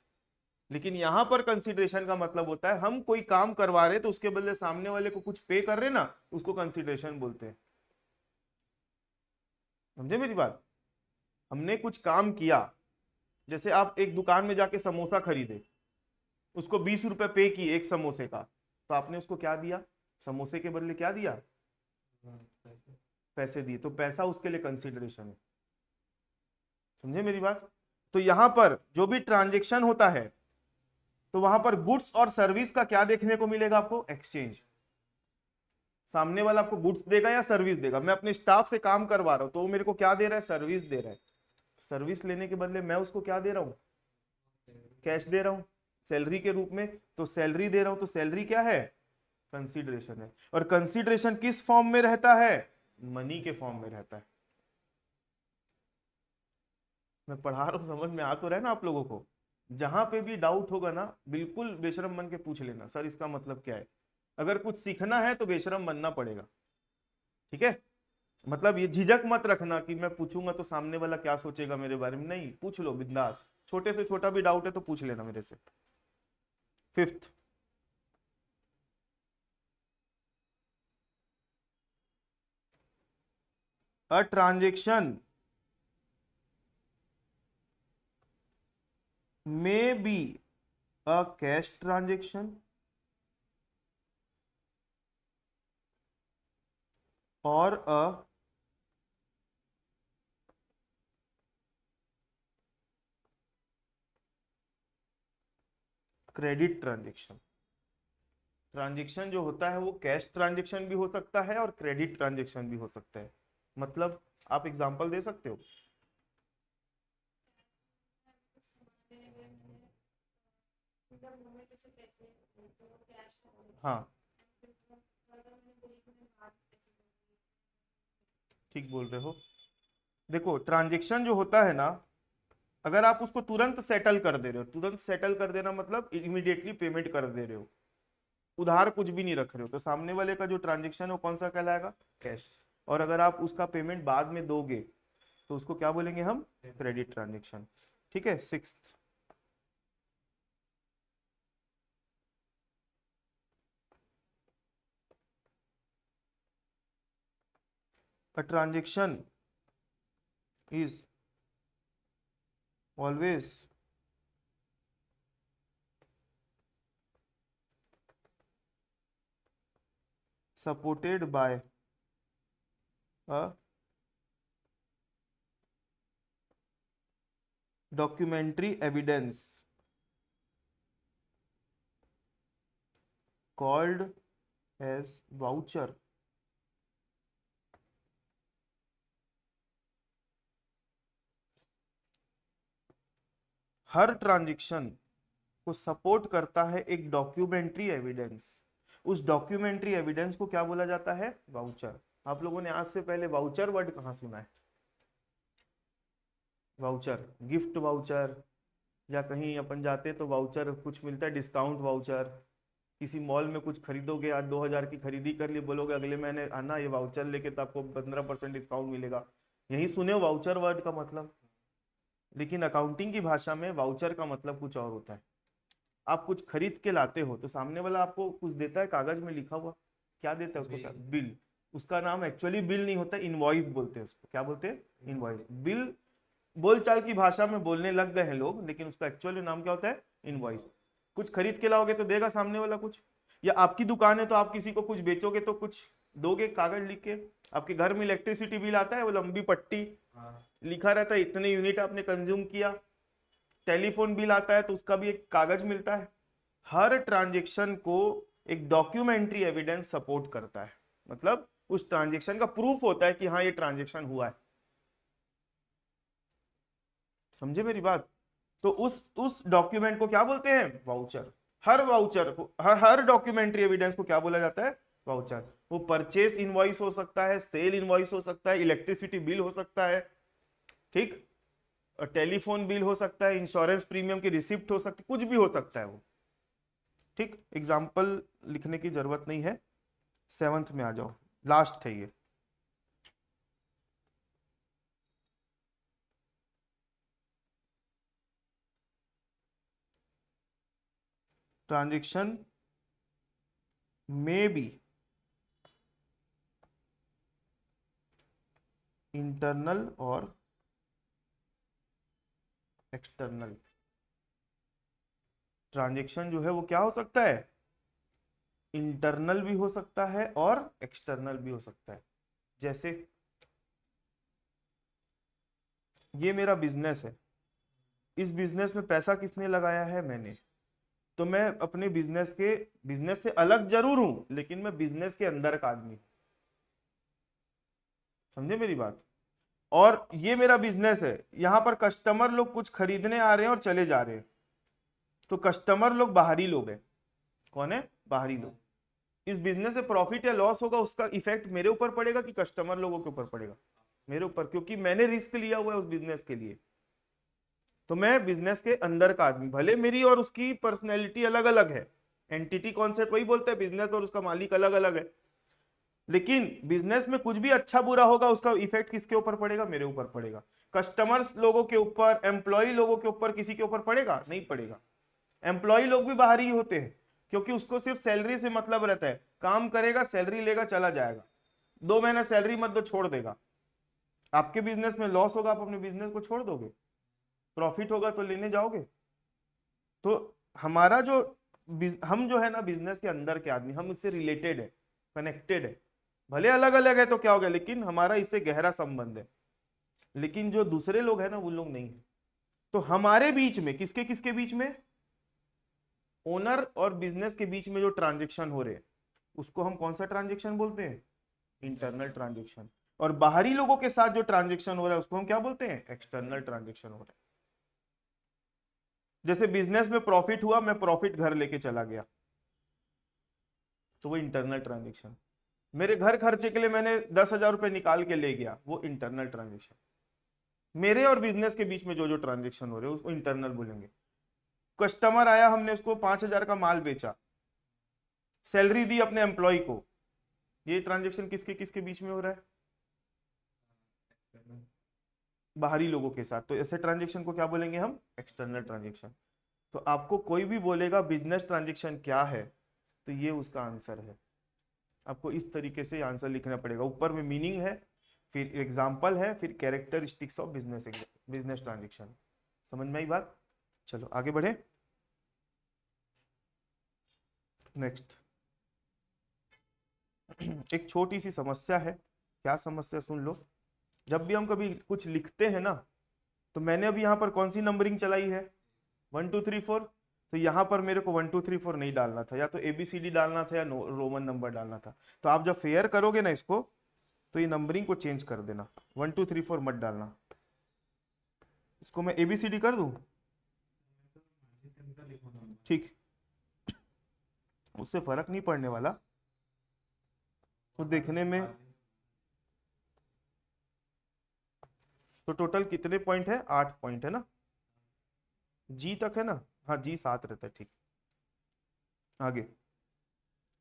लेकिन यहां पर कंसीडरेशन का मतलब होता है हम कोई काम करवा रहे तो उसके बदले सामने वाले को कुछ पे कर रहे ना, उसको कंसीडरेशन बोलते हैं। समझे मेरी बात, हमने कुछ काम किया, जैसे आप एक दुकान में जाके समोसा खरीदे, उसको 20 रुपए पे किए एक समोसे का, तो आपने उसको क्या दिया, समोसे के बदले क्या दिया, पैसे दिए, तो पैसा उसके लिए कंसीडरेशन है। समझे मेरी बात। तो यहां पर जो भी ट्रांजेक्शन होता है तो वहां पर गुड्स और सर्विस का क्या देखने को मिलेगा आपको, एक्सचेंज। सामने वाला आपको गुड्स देगा या सर्विस देगा, मैं अपने स्टाफ से काम करवा रहा हूं तो वो मेरे को क्या दे रहा है, सर्विस दे रहा है। सर्विस लेने के बदले मैं उसको क्या दे रहा हूं, कैश दे रहा हूं सैलरी के रूप में। तो सैलरी दे रहा हूं तो सैलरी क्या है, कंसीडरेशन है। और कंसीडरेशन किस फॉर्म में रहता है, मनी के फॉर्म में रहता है। मैं पढ़ा रहा हूं समझ में आ तो रहा है ना आप लोगों को। जहां पे भी डाउट होगा ना बिल्कुल बेशरम बन के पूछ लेना, सर इसका मतलब क्या है। अगर कुछ सीखना है तो बेशरम बनना पड़ेगा, ठीक है। मतलब ये झिझक मत रखना कि मैं पूछूंगा तो सामने वाला क्या सोचेगा मेरे बारे में, नहीं, पूछ लो बिंदास। छोटे से छोटा भी डाउट है तो पूछ लेना मेरे से। Fifth, a transaction may be a cash transaction or a credit transaction. Transaction जो होता है वो कैश ट्रांजेक्शन भी हो सकता है और क्रेडिट ट्रांजेक्शन भी हो सकता है। मतलब आप एग्जांपल दे सकते हो? हाँ, ठीक बोल रहे हो। देखो ट्रांजेक्शन जो होता है ना, अगर आप उसको तुरंत सेटल कर दे रहे हो, तुरंत सेटल कर देना मतलब इमीडिएटली पेमेंट कर दे रहे हो, उधार कुछ भी नहीं रख रहे हो, तो सामने वाले का जो ट्रांजेक्शन है वो कौन सा कहलाएगा, कैश। और अगर आप उसका पेमेंट बाद में दोगे तो उसको क्या बोलेंगे हम, क्रेडिट ट्रांजेक्शन। ठीक है। Sixth, a transaction is always supported by a documentary evidence called as voucher। Her transaction को सपोर्ट करता है एक डॉक्यूमेंट्री एविडेंस। उस डॉक्यूमेंट्री एविडेंस को क्या बोला जाता है? वाउचर। आप लोगों ने आज से पहले वाउचर वर्ड कहाँ सुना है? वाउचर, गिफ्ट वाउचर, या कहीं अपन जाते तो वाउचर कुछ मिलता है, डिस्काउंट वाउचर। किसी मॉल में कुछ खरीदोगे, आज 2000 की खरीदी कर लिए, बोलोगे अगले महीने आना ये वाउचर लेके तो आपको 15% डिस्काउंट मिलेगा। यही सुने हो वाउचर वर्ड का मतलब। लेकिन अकाउंटिंग की भाषा में वाउचर का मतलब कुछ और होता है। आप कुछ खरीद के लाते हो तो सामने वाला आपको कुछ देता है, कागज में लिखा हुआ, क्या देता है उसको? क्या? बिल। उसका नाम एक्चुअली बिल नहीं होता, इनवॉइस बोलते हैं उसको। क्या बोलते हैं? इनवॉइस। बिल बोलचाल की भाषा में बोलने लग गए हैं लोग, लेकिन उसका एक्चुअली नाम क्या होता है? इनवॉइस। कुछ खरीद के लाओगे तो देगा सामने वाला कुछ, या आपकी दुकान है तो आप किसी को कुछ बेचोगे तो कुछ दोगे कागज लिख के। आपके घर में इलेक्ट्रिसिटी बिल आता है, वो लंबी पट्टी लिखा रहता है, इतने यूनिट आपने कंज्यूम किया। टेलीफोन बिल आता है तो उसका भी एक कागज मिलता है। हर ट्रांजेक्शन को एक डॉक्यूमेंट्री एविडेंस सपोर्ट करता है, मतलब उस ट्रांजेक्शन का प्रूफ होता है कि हाँ ये ट्रांजेक्शन हुआ है। समझे मेरी बात? तो उस डॉक्यूमेंट को क्या बोलते हैं? वाउचर। हर वाउचर को, हर डॉक्यूमेंट्री एविडेंस को क्या बोला जाता है? वाउचर। वो परचेस इनवॉइस हो सकता है, सेल इनवॉइस हो सकता है, इलेक्ट्रिसिटी बिल हो सकता है, ठीक, टेलीफोन बिल हो सकता है, इंश्योरेंस प्रीमियम की रिसिप्ट हो सकती है, कुछ भी हो सकता है वो। ठीक, एग्जाम्पल लिखने की जरूरत नहीं है, 7th में आ जाओ, लास्ट है ये। ट्रांजेक्शन में बी इंटरनल और एक्सटर्नल। ट्रांजेक्शन जो है वो क्या हो सकता है? इंटरनल भी हो सकता है और एक्सटर्नल भी हो सकता है। जैसे ये मेरा बिजनेस है, इस बिजनेस में पैसा किसने लगाया है? मैंने। तो मैं अपने बिजनेस से अलग जरूर हूं, लेकिन मैं बिजनेस के अंदर का आदमी। समझे मेरी बात? और ये मेरा बिजनेस है, यहां पर कस्टमर लोग कुछ खरीदने आ रहे हैं और चले जा रहे हैं, तो कस्टमर लोग बाहरी लोग हैं। कौन है? बाहरी लोग। इस बिजनेस से प्रॉफिट या लॉस होगा, उसका इफेक्ट मेरे ऊपर पड़ेगा कि कस्टमर लोगों के ऊपर पड़ेगा? मेरे ऊपर, क्योंकि मैंने रिस्क लिया हुआ है उस बिजनेस के लिए। तो मैं बिजनेस के अंदर का आदमी, भले मेरी और उसकी पर्सनैलिटी अलग अलग है, एंटिटी कॉन्सेप्ट वही बोलते हैं, बिजनेस और उसका मालिक अलग अलग है, लेकिन बिजनेस में कुछ भी अच्छा बुरा होगा उसका इफेक्ट किसके ऊपर पड़ेगा? मेरे ऊपर पड़ेगा। कस्टमर्स लोगों के ऊपर, एम्प्लॉय लोगों के ऊपर, किसी के ऊपर पड़ेगा? नहीं पड़ेगा। एम्प्लॉय लोग भी बाहरी ही होते हैं, क्योंकि उसको सिर्फ सैलरी से मतलब रहता है, काम करेगा, सैलरी लेगा, चला जाएगा, 2 महीना सैलरी मत दो, छोड़ देगा। आपके बिजनेस में लॉस होगा, आप अपने बिजनेस को छोड़ दोगे? प्रॉफिट होगा तो लेने जाओगे? तो हमारा जो हम जो है ना बिजनेस के अंदर के आदमी, हम इससे रिलेटेड है, कनेक्टेड है। भले अलग अलग है तो क्या हो गया, लेकिन हमारा इससे गहरा संबंध है। लेकिन जो दूसरे लोग हैं ना, वो लोग नहीं है। तो हमारे बीच में, किसके किसके बीच में? ओनर और बिजनेस के बीच में जो ट्रांजेक्शन हो रहे हैं, उसको हम कौन सा ट्रांजेक्शन बोलते हैं? Internal transaction. और बाहरी लोगों के साथ जो ट्रांजेक्शन हो रहा है उसको हम क्या बोलते हैं? एक्सटर्नल ट्रांजेक्शन हो रहा है। जैसे बिजनेस में प्रॉफिट हुआ, मैं प्रॉफिट घर लेके चला गया, तो वो इंटरनल ट्रांजेक्शन। मेरे घर खर्चे के लिए मैंने 10,000 रुपए निकाल के ले गया, वो इंटरनल ट्रांजेक्शन। मेरे और बिजनेस के बीच में जो जो ट्रांजेक्शन हो रहे हैं उसको इंटरनल बोलेंगे। कस्टमर आया, हमने उसको 5,000 का माल बेचा, सैलरी दी अपने एम्प्लॉय को, ये ट्रांजेक्शन किसके किसके बीच में हो रहा है? बाहरी लोगों के साथ। तो ऐसे ट्रांजेक्शन को क्या बोलेंगे हम? External transaction. तो आपको कोई भी बोलेगा बिजनेस ट्रांजेक्शन क्या है, तो ये उसका आंसर है। आपको इस तरीके से आंसर लिखना पड़ेगा, ऊपर में मीनिंग है, फिर एग्जाम्पल है, फिर कैरेक्टरिस्टिक्स ऑफ बिजनेस ट्रांजेक्शन। समझ में आई बात? चलो आगे बढ़े। नेक्स्ट एक छोटी सी समस्या है। क्या समस्या? सुन लो। जब भी हम कभी कुछ लिखते हैं ना, तो मैंने अभी यहाँ पर कौन सी नंबरिंग चलाई है? 1 2 3 4। तो यहाँ पर मेरे को 1 2 3 4 नहीं डालना था, या तो ABCD डालना था या रोमन नंबर डालना था। तो आप जब फेयर करोगे ना इसको, तो ये नंबरिंग को चेंज कर देना, 1 2 3 4 मत डालना। इसको मैं ABCD कर दूं? ठीक। उससे फर्क नहीं पड़ने वाला। तो देखने में तो टोटल कितने पॉइंट है, 8 पॉइंट है ना, जी तक है ना, हाँ जी 7 रहता है, ठीक। आगे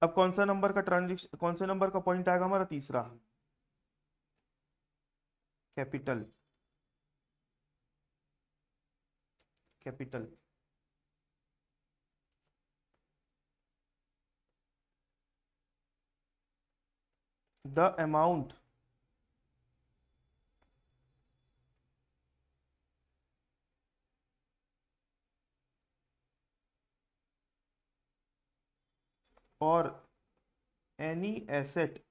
अब कौन सा नंबर का ट्रांजेक्शन, कौन से नंबर का पॉइंट आएगा हमारा, तीसरा, कैपिटल। कैपिटल द अमाउंट और any asset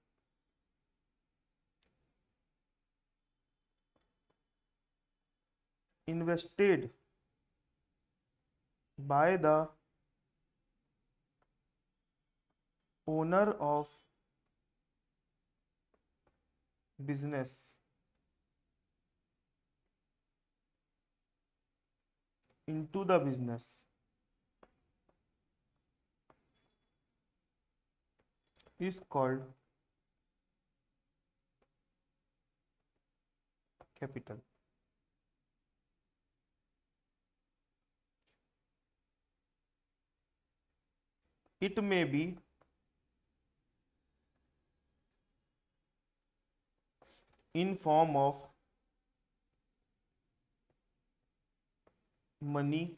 invested by the owner of business into the business is called capital. It may be in form of money,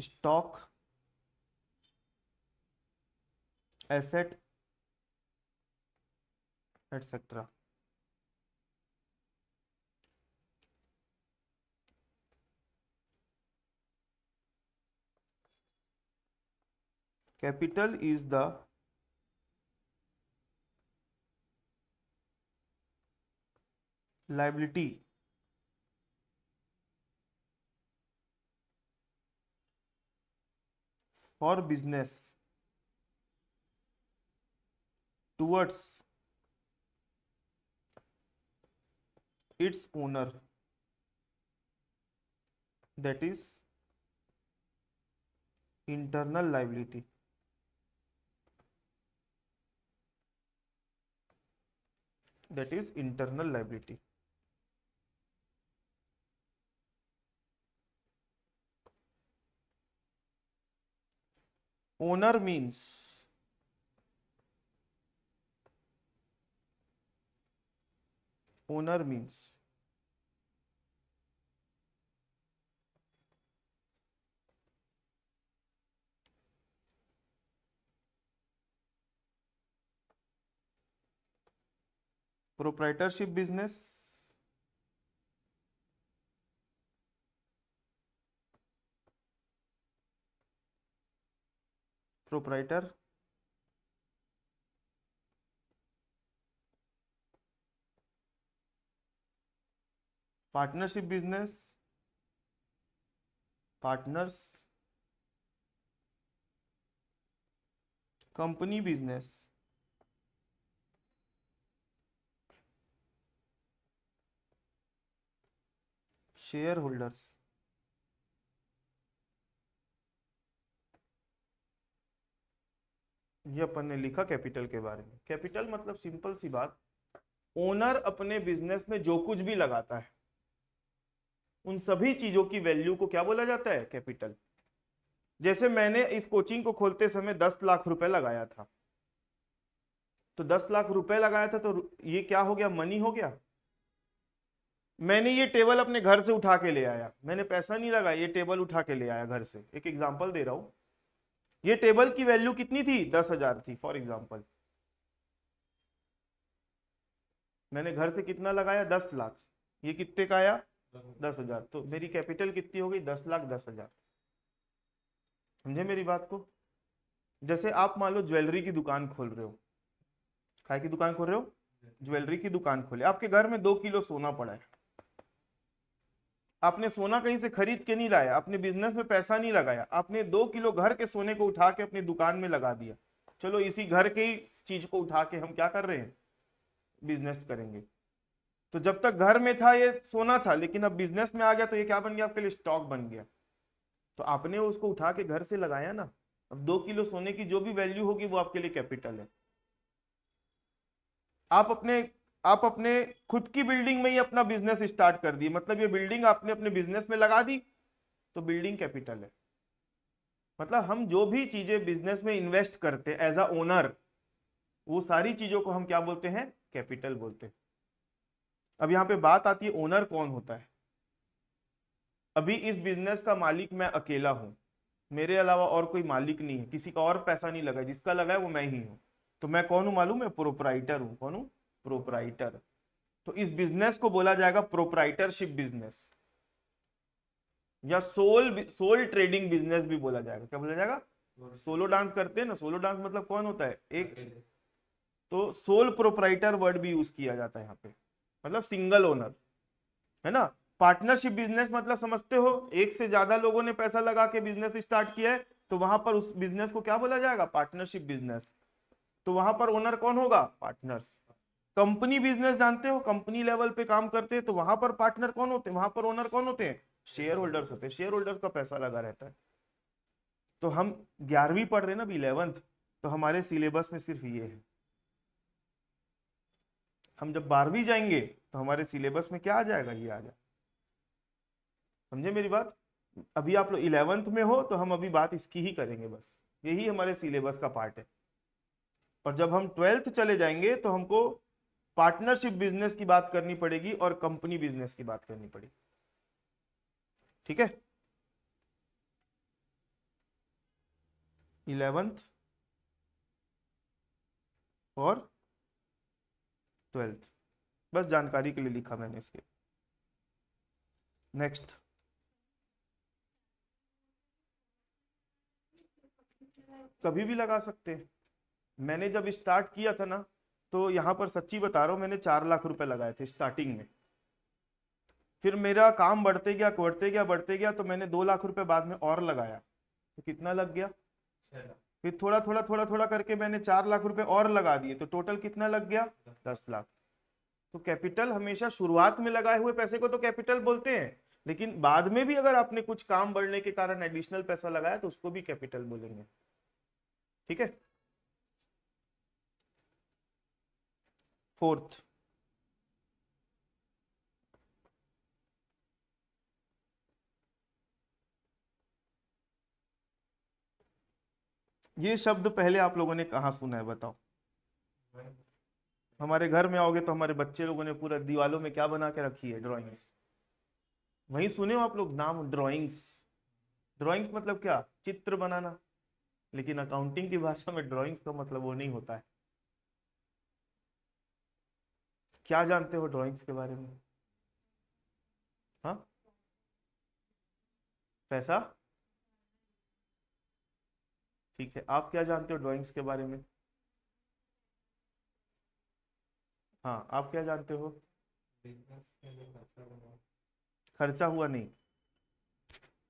stock, asset, etc. Capital is the liability for business towards its owner, that is internal liability. That is internal liability. Owner means owner means proprietorship business, proprietor, partnership business, partners, company business, shareholders. ये अपन ने लिखा capital के बारे में। Capital मतलब simple सी बात, owner अपने business में जो कुछ भी लगाता है उन सभी चीजों की वैल्यू को क्या बोला जाता है, कैपिटल। जैसे मैंने इस कोचिंग को खोलते समय 10 लाख रुपए लगाया था, तो 10 लाख रुपए लगाया था, तो ये क्या हो गया, मनी हो गया। मैंने ये टेबल अपने घर से उठा के ले आया, मैंने पैसा नहीं लगाया, ये टेबल उठा के ले आया घर से, एक एग्जांपल दे रहा हूं। ये टेबल की वैल्यू कितनी थी, 10,000 थी फॉर एग्जांपल। मैंने घर से कितना लगाया, 10 लाख, ये कितने का आया, 10,000, तो मेरी कैपिटल कितनी हो गई, 10 लाख 10,000। समझे मेरी बात को। जैसे आप मान लो ज्वेलरी की दुकान खोल रहे हो, काय की दुकान खोल रहे हो, ज्वेलरी की दुकान खोले, आपके घर में 2 किलो सोना पड़ा है, आपने सोना कहीं से खरीद के नहीं लाया, अपने बिजनेस में पैसा नहीं लगाया, आपने 2 किलो घर के सोने को उठा के अपनी दुकान में लगा दिया। चलो इसी घर के ही चीज को उठा के हम क्या कर रहे हैं, बिजनेस करेंगे। तो जब तक घर में था ये सोना था, लेकिन अब बिजनेस में आ गया तो ये क्या बन गया, आपके लिए स्टॉक बन गया। तो आपने उसको उठा के घर से लगाया ना, अब 2 किलो सोने की जो भी वैल्यू होगी वो आपके लिए कैपिटल है। आप अपने आप अपने खुद की बिल्डिंग में ही अपना बिजनेस स्टार्ट कर दिए, मतलब ये बिल्डिंग आपने अपने बिजनेस में लगा दी, तो बिल्डिंग कैपिटल है। मतलब हम जो भी चीजें बिजनेस में इन्वेस्ट करते हैं एज अ ओनर, वो सारी चीजों को हम क्या बोलते हैं, कैपिटल बोलते हैं। अब यहाँ पे बात आती है ओनर कौन होता है। अभी इस बिजनेस का मालिक मैं अकेला हूं, मेरे अलावा और कोई मालिक नहीं है, किसी का और पैसा नहीं लगा, जिसका लगा है वो मैं ही हूं। तो मैं कौन हूं मालूम है, प्रोपराइटर हूं। कौन हूं, प्रोपराइटर। तो इस बिजनेस को बोला जाएगा प्रोपराइटरशिप बिजनेस, या सोल ट्रेडिंग बिजनेस भी बोला जाएगा। क्या बोला जाएगा, सोलो डांस करते हैं ना, सोलो डांस मतलब कौन होता है, एक। तो सोल प्रोपराइटर वर्ड भी यूज किया जाता है यहाँ पे, मतलब सिंगल ओनर, है ना। पार्टनरशिप बिजनेस मतलब समझते हो, एक से ज्यादा लोगों ने पैसा लगा के बिजनेस स्टार्ट किया है, तो वहां पर उस बिजनेस को क्या बोला जाएगा, पार्टनरशिप बिजनेस। तो वहां पर ओनर कौन होगा, पार्टनर्स। कंपनी बिजनेस जानते हो, कंपनी लेवल पे काम करते हैं, तो वहां पर पार्टनर कौन होते हैं, वहां पर ओनर कौन होते हैं, शेयर होल्डर्स होते हैं। शेयर होल्डर्स का पैसा लगा रहता है। तो हम 11वीं पढ़ रहे हैं ना, अभी 11th, तो हमारे सिलेबस में सिर्फ ये है। हम जब 12वीं जाएंगे तो हमारे सिलेबस में क्या आ जाएगा, ये आ जाएगा। समझे मेरी बात। अभी आप लोग 11th में हो तो हम अभी बात इसकी ही करेंगे, बस यही हमारे सिलेबस का पार्ट है। और जब हम 12th चले जाएंगे तो हमको पार्टनरशिप बिजनेस की बात करनी पड़ेगी और कंपनी बिजनेस की बात करनी पड़ेगी। ठीक है, 11th और 12th, बस जानकारी के लिए लिखा मैंने इसके। नेक्स्ट, कभी भी लगा सकते हैं। मैंने जब स्टार्ट किया था ना, तो यहाँ पर सच्ची बता रहा हूँ, मैंने 4 लाख रुपए लगाए थे स्टार्टिंग में। फिर मेरा काम बढ़ते गया बढ़ते गया बढ़ते गया, तो मैंने 2 लाख रुपए बाद में और लगाया, तो कितना लग गया, फिर थोड़ा थोड़ा थोड़ा थोड़ा करके मैंने 4 लाख रुपए और लगा दिए, तो टोटल कितना लग गया, 10 लाख। तो कैपिटल हमेशा शुरुआत में लगाए हुए पैसे को तो कैपिटल बोलते हैं, लेकिन बाद में भी अगर आपने कुछ काम बढ़ने के कारण एडिशनल पैसा लगाया तो उसको भी कैपिटल बोलेंगे। ठीक है, 4th, ये शब्द पहले आप लोगों ने कहाँ सुना है बताओ। हमारे घर में आओगे तो हमारे बच्चे लोगों ने पूरा दीवालों में क्या बना के रखी है, ड्राइंग्स। वहीं सुने हो आप लोग नाम, ड्राइंग्स। ड्राइंग्स मतलब क्या, चित्र बनाना। लेकिन अकाउंटिंग की भाषा में ड्राइंग्स का मतलब वो नहीं होता है। क्या जानते हो ड्राइंग्स के बारे में, हाँ, पैसा। ठीक है, आप क्या जानते हो ड्राइंग्स के बारे में, हाँ आप क्या जानते हो, खर्चा हुआ नहीं,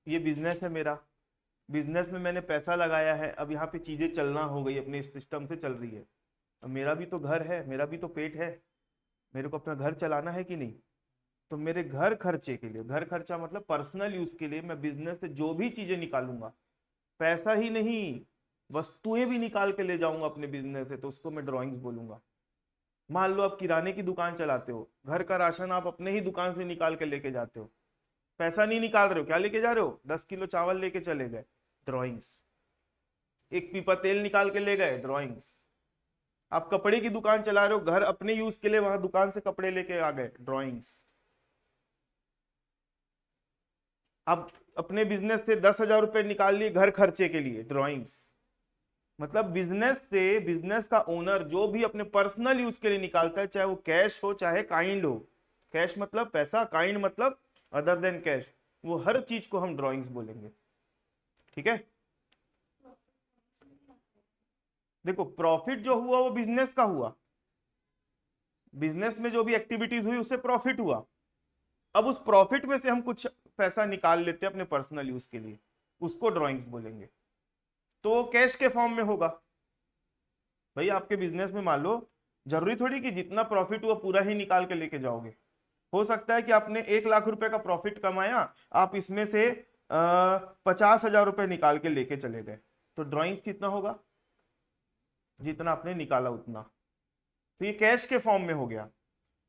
ये बिजनेस है मेरा, बिजनेस में मैंने पैसा लगाया है, अब यहाँ पे चीजें चलना हो गई, अपने सिस्टम से चल रही है। अब मेरा भी तो घर है, मेरा भी तो पेट है, मेरे को अपना घर चलाना है कि नहीं। तो मेरे घर खर्चे के लिए, घर खर्चा मतलब पर्सनल यूज के लिए, मैं बिजनेस से जो भी चीजें निकालूंगा, पैसा ही नहीं, वस्तुएं भी निकाल के ले जाऊंगा अपने बिजनेस से, तो उसको मैं ड्राइंग्स बोलूंगा। मान लो आप किराने की दुकान चलाते हो, घर का राशन आप अपने ही दुकान से निकाल के लेके जाते हो, पैसा नहीं निकाल रहे हो, क्या लेके जा रहे हो, 10 किलो चावल लेके चले गए, ड्राइंग्स। एक पीपा तेल निकाल के ले गए, ड्राइंग्स। आप कपड़े की दुकान चला रहे हो, घर अपने यूज के लिए, वहां दुकान से कपड़े लेके आ गए, ड्राइंग्स। आप अपने बिजनेस से 10,000 रुपए निकाल लिए घर खर्चे के लिए, ड्राइंग्स। मतलब बिजनेस से, बिजनेस का ओनर जो भी अपने पर्सनल यूज के लिए निकालता है, चाहे वो कैश हो चाहे काइंड हो, कैश मतलब पैसा, काइंड मतलब अदर देन कैश, वो हर चीज को हम ड्राइंग्स बोलेंगे। ठीक है, देखो प्रॉफिट जो हुआ वो बिजनेस का हुआ, बिजनेस में जो भी एक्टिविटीज हुई उससे प्रॉफिट हुआ। अब उस प्रॉफिट में से हम कुछ पैसा निकाल लेते हैं अपने पर्सनल यूज के लिए, उसको ड्राइंग्स बोलेंगे। तो कैश के फॉर्म में होगा। भाई आपके बिजनेस में मान लो, जरूरी थोड़ी कि जितना प्रॉफिट हुआ पूरा ही निकाल के लेके जाओगे। हो सकता है कि आपने 1 लाख रुपए का प्रॉफिट कमाया, आप इसमें से 50,000 रुपए निकाल के लेके चले गए, तो ड्राइंग कितना होगा? जितना आपने निकाला उतना। तो ये कैश के फॉर्म में हो गया।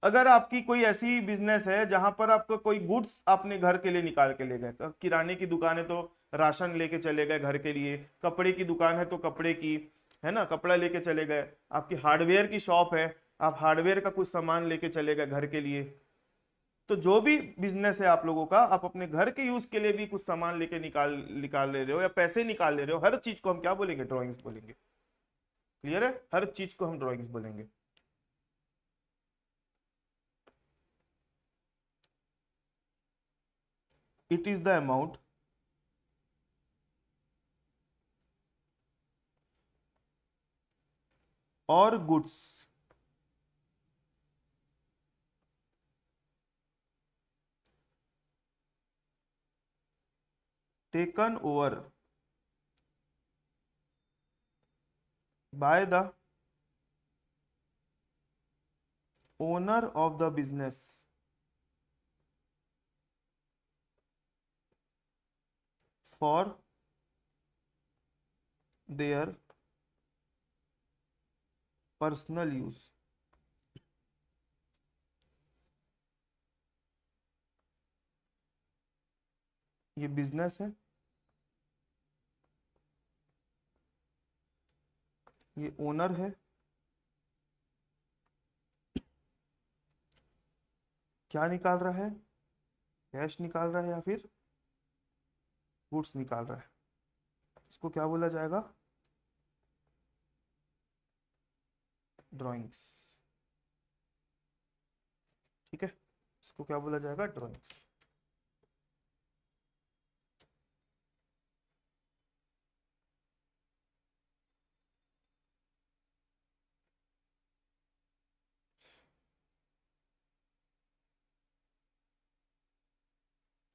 अगर आपकी कोई ऐसी बिजनेस है जहां पर आपका कोई गुड्स आपने घर के लिए निकाल के ले गए, तो किराने की दुकान है तो राशन लेके चले गए घर के लिए, कपड़े की दुकान है तो कपड़े की, है ना, कपड़ा लेके चले गए, आपकी हार्डवेयर की शॉप है, आप हार्डवेयर का कुछ सामान लेके चले गए घर के लिए। तो जो भी बिजनेस है आप लोगों का, आप अपने घर के यूज के लिए भी कुछ सामान लेके निकाल निकाल ले रहे हो या पैसे निकाल ले रहे हो, हर चीज को हम क्या बोलेंगे? ड्रॉइंग्स बोलेंगे। क्लियर है? हर चीज को हम ड्रॉइंग्स बोलेंगे। इट इज द अमाउंट और goods taken over by the owner of the business for their personal use. ये बिजनेस है, ये ओनर है, क्या निकाल रहा है? कैश निकाल रहा है या फिर गुड्स निकाल रहा है। इसको क्या बोला जाएगा? ड्राइंग्स। ठीक है, इसको क्या बोला जाएगा? ड्राइंग्स।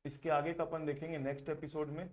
इसके आगे का अपन देखेंगे नेक्स्ट एपिसोड में।